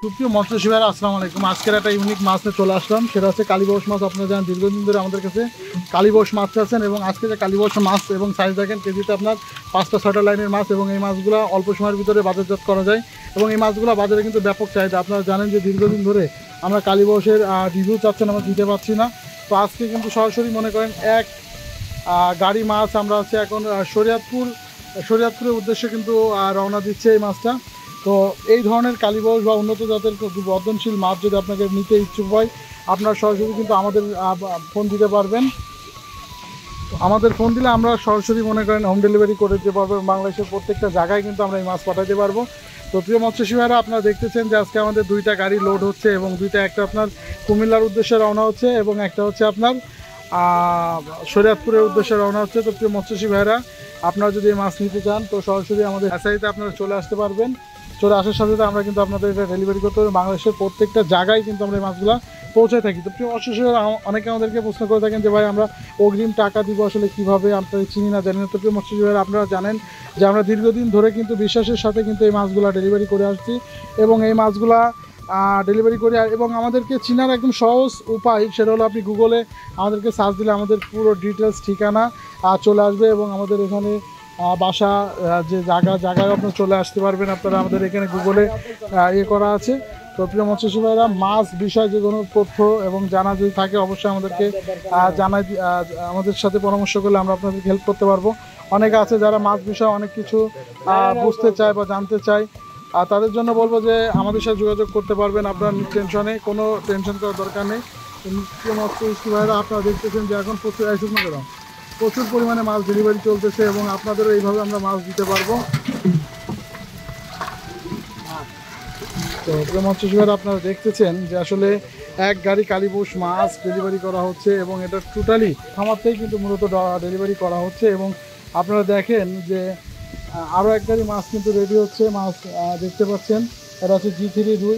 সুপ্রিয় মৎস্যজীবী ভাইরা আসসালামু আলাইকুম। আজকের একটা ইউনিক মাছ নিয়ে চলে আসলাম, সেটা হচ্ছে কালীবাউস মাছ। আপনারা জানেন দীর্ঘদিন ধরে আমাদের কাছে কালীবাউস মাছ আছেন, এবং আজকে যে কালীবাউস মাছ এবং সাইজ দেখেন কেজিতে আপনার 5টা-6টা লাইনের মাছ, এবং এই মাছগুলো অল্প সময়ের ভিতরে বাজারজাত করা যায়, এবং এই মাছগুলো বাজারে কিন্তু ব্যাপক চাহিদা। আপনারা জানেন যে দীর্ঘদিন ধরে আমরা কালীবাউসের রিভিউ চাচ্ছেন, আমরা দিতে পারছি না। তো আজকে কিন্তু সরাসরি মনে করেন এক গাড়ি মাছ আমরা হচ্ছে এখন শরীয়তপুরের উদ্দেশ্যে কিন্তু রওনা দিচ্ছে এই মাছটা। তো এই ধরনের কালীবাউস বা উন্নত জাতের বর্ধনশীল মাছ যদি আপনাকে নিতে ইচ্ছুক হয়, আপনারা সরাসরি কিন্তু আমাদের ফোন দিতে পারবেন। আমাদের ফোন দিলে আমরা সরাসরি মনে করেন হোম ডেলিভারি করে দিতে পারবো। বাংলাদেশের প্রত্যেকটা জায়গায় কিন্তু আমরা এই মাছ পাঠাতে পারবো। তো প্রিয় মৎস্যজীবী ভাইরা, আপনারা দেখতেছেন যে আজকে আমাদের 2টা গাড়ি লোড হচ্ছে, এবং একটা আপনার কুমিল্লার উদ্দেশ্যে রওনা হচ্ছে, এবং একটা হচ্ছে আপনার শরীয়তপুরের উদ্দেশ্যে রওনা হচ্ছে। তো প্রিয় মৎস্যজীবী ভাইরা, আপনারা যদি এই মাছ নিতে চান তো সরাসরি আমাদের এসআইতে আপনারা চলে আসতে পারবেন। চলে আসার সাথে সাথে আমরা কিন্তু আপনাদের এটা ডেলিভারি করতে হবে। বাংলাদেশের প্রত্যেকটা জায়গায় কিন্তু আমরা এই মাছগুলো পৌঁছায় থাকি। তো প্রিয় মৎস্যজীবী ভাইরা, অনেকে আমাদেরকে প্রশ্ন করে থাকেন যে ভাই আমরা অগ্রিম টাকা দিব আসলে কীভাবে, আপনাদের চিনি না জানি না। তো প্রিয় মৎস্যজীবী ভাইরা, আপনারা জানেন যে আমরা দীর্ঘদিন ধরে কিন্তু বিশ্বাসের সাথে কিন্তু এই মাছগুলো ডেলিভারি করে আসছি, এবং এই মাছগুলা ডেলিভারি করি। এবং আমাদেরকে চিনার একদম সহজ উপায় সেটা হলো আপনি গুগলে আমাদেরকে সার্চ দিলে আমাদের পুরো ডিটেলস ঠিকানা চলে আসবে, এবং আমাদের এখানে বাসা যে জায়গায় আপনারা চলে আসতে পারবেন। আপনারা আমাদের এখানে গুগলে করা আছে। তো প্রিয় মৎস্যজীবী ভাইরা, মাছ বিষয়ে যে কোনো তথ্য এবং জানা যদি থাকে অবশ্যই আমাদেরকে আমাদের সাথে পরামর্শ করলে আমরা আপনাদেরকে হেল্প করতে পারবো। অনেকে আছে যারা মাছ বিষয়ে অনেক কিছু বুঝতে চায় বা জানতে চায়, আর তাদের জন্য বলবো যে আমাদের সাথে যোগাযোগ করতে পারবেন। আপনার কোনো টেনশন করার দরকার নেই। প্রিয় মৎস্যজীবী ভাইরা, আপনারা দেখতেছেন যে এখন প্রচুর পরিমাণে মাছ ডেলিভারি চলতেছে, এবং আপনাদেরও এইভাবে আমরা মাছ দিতে পারবো। তো প্রিয় মৎস্যজীবী ভাইরা, আপনারা দেখতেছেন যে আসলে এক গাড়ি কালীবাউস মাছ ডেলিভারি করা হচ্ছে, এবং এটা টোটালি খামারতেই কিন্তু মূলত ডেলিভারি করা হচ্ছে। এবং আপনারা দেখেন যে আরও এক গাড়ি মাছ কিন্তু রেডি হচ্ছে। মাছ দেখতে পাচ্ছেন, এটা হচ্ছে G3 2।